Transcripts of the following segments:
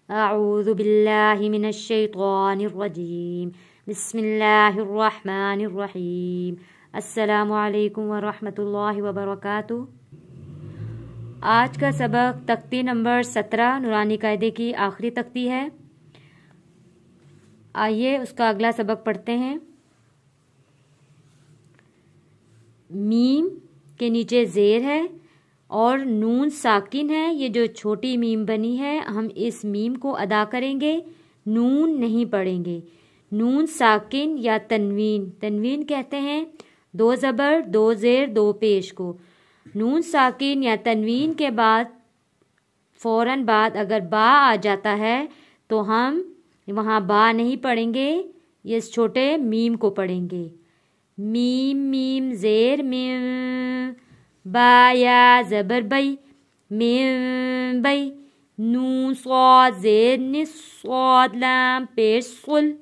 अऊज़ु बिल्लाहि मिनश शैतानिर रजीम। बिस्मिल्लाहिर्रहमानिर्रहीम। अस्सलामु अलैकुम व रहमतुल्लाहि व बरकातुहू। आज का सबक तख्ती नंबर 17 नूरानी कायदे की आखिरी तख्ती है। आइए उसका अगला सबक पढ़ते हैं। मीम के नीचे ज़ेर है और नून साकिन है। ये जो छोटी मीम बनी है, हम इस मीम को अदा करेंगे, नून नहीं पढ़ेंगे। नून साकिन या तनवीन, तनवीन कहते हैं 2 ज़बर 2 ज़ेर 2 पेश को। नून साकिन या तनवीन के बाद फ़ौरन बाद अगर बा आ जाता है तो हम वहाँ बा नहीं पढ़ेंगे, ये इस छोटे मीम को पढ़ेंगे। मीम मीम ज़ेर मीम, बा या ज़बर बई, मीम बई। नून स्वाद ज़ेर निस स्वाद लाम पेश सुल,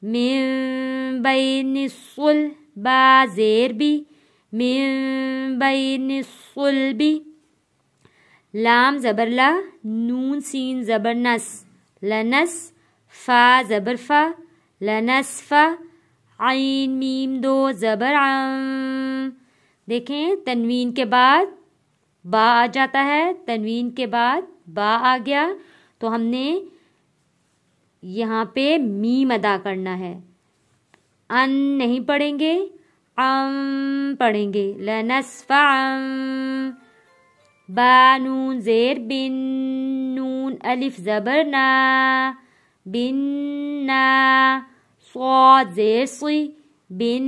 मीम बई निस्सुल। बा ज़ेर बी, मीम बई निस्सुल बी। लाम ज़बर ला, नून सीन ज़बर नस, लनस। फा ज़बर फा, लनस फा। आइन मीम 2 ज़बर आम। देखें तनवीन के बाद बा आ जाता है, तनवीन के बाद बा आ गया तो हमने यहाँ पे मीम अदा करना है। अन नहीं पढ़ेंगे, अम पढ़ेंगे। लनस्फ़अम। बा नून ज़ेर बिन, नून अलिफ ज़बर ना, बिन ना। स्वाद ज़ेर सी, बिन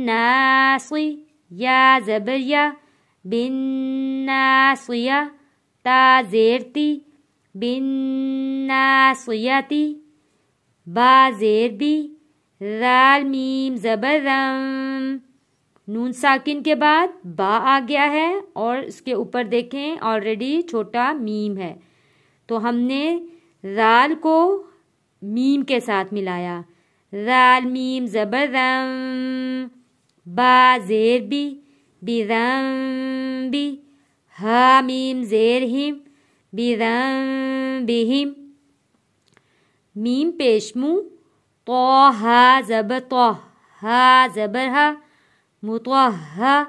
ना सी। या ज़बर या, बिन ना सिया। ता ज़ेर ती, बिन ना सियाती। बा ज़ेर बी, राल मीम ज़बर रम। नून साकिन के बाद बा आ गया है और इसके ऊपर देखें ऑलरेडी छोटा मीम है, तो हमने राल को मीम के साथ मिलाया। राल मीम ज़बर रम। बा ज़ेर बी, बिरम बी। हा मीम ज़ेर हिम, बिरम बिहिम। मीम पेश मुँह, तो हा ज़बर तो, हा ज़बर हा, मुतोहा।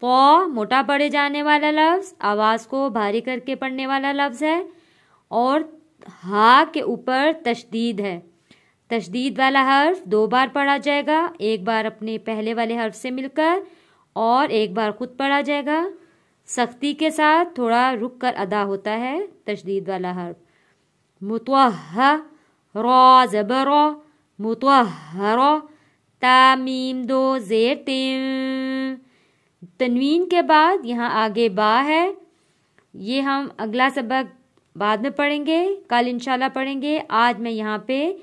तो मोटा पढ़े जाने वाला लफ्ज़, आवाज़ को भारी करके पढ़ने वाला लफ्ज़ है और हा के ऊपर तशदीद है। तशदीद वाला हर्फ 2 बार पढ़ा जाएगा, एक बार अपने पहले वाले हर्फ से मिलकर और एक बार खुद पढ़ा जाएगा। सख्ती के साथ थोड़ा रुक कर अदा होता है तशदीद वाला हर्फ। मुतोहा, रो ज़बर रो, मुतोहरो। ता मीम 2 ज़ेर तिम। तनवीन के बाद यहाँ आगे बा है। ये हम अगला सबक बाद में पढ़ेंगे, कल इंशाल्लाह पढ़ेंगे। आज मैं यहाँ पे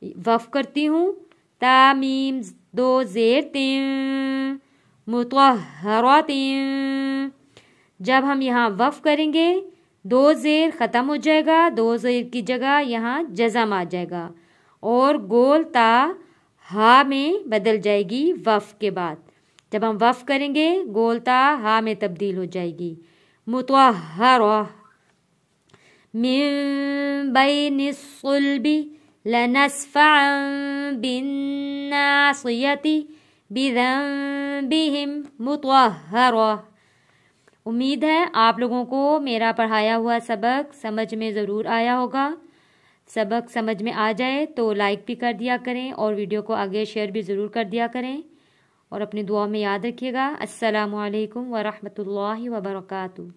वफ़ करती हूँ। ता मीम 2 ज़ेर तिम, मुतोहरातिम। जब हम यहाँ वफ़ करेंगे 2 ज़ेर ख़त्म हो जाएगा, 2 ज़ेर की जगह यहाँ जज़म आ जाएगा और गोल ता हा में बदल जाएगी वफ़ के बाद। जब हम वफ़ करेंगे गोल ता हा में तब्दील हो जाएगी। मुतोहरा। मिन बैनिस सुल्बी, लनस्फ़अन बिन्नासियति, बिज़ंबिहिम मुतोहरा। उम्मीद है आप लोगों को मेरा पढ़ाया हुआ सबक समझ में ज़रूर आया होगा। सबक समझ में आ जाए तो लाइक भी कर दिया करें और वीडियो को आगे शेयर भी ज़रूर कर दिया करें और अपनी दुआ में याद रखिएगा। अस्सलामु अलैकुम व रहमतुल्लाहि व बरकातुहू।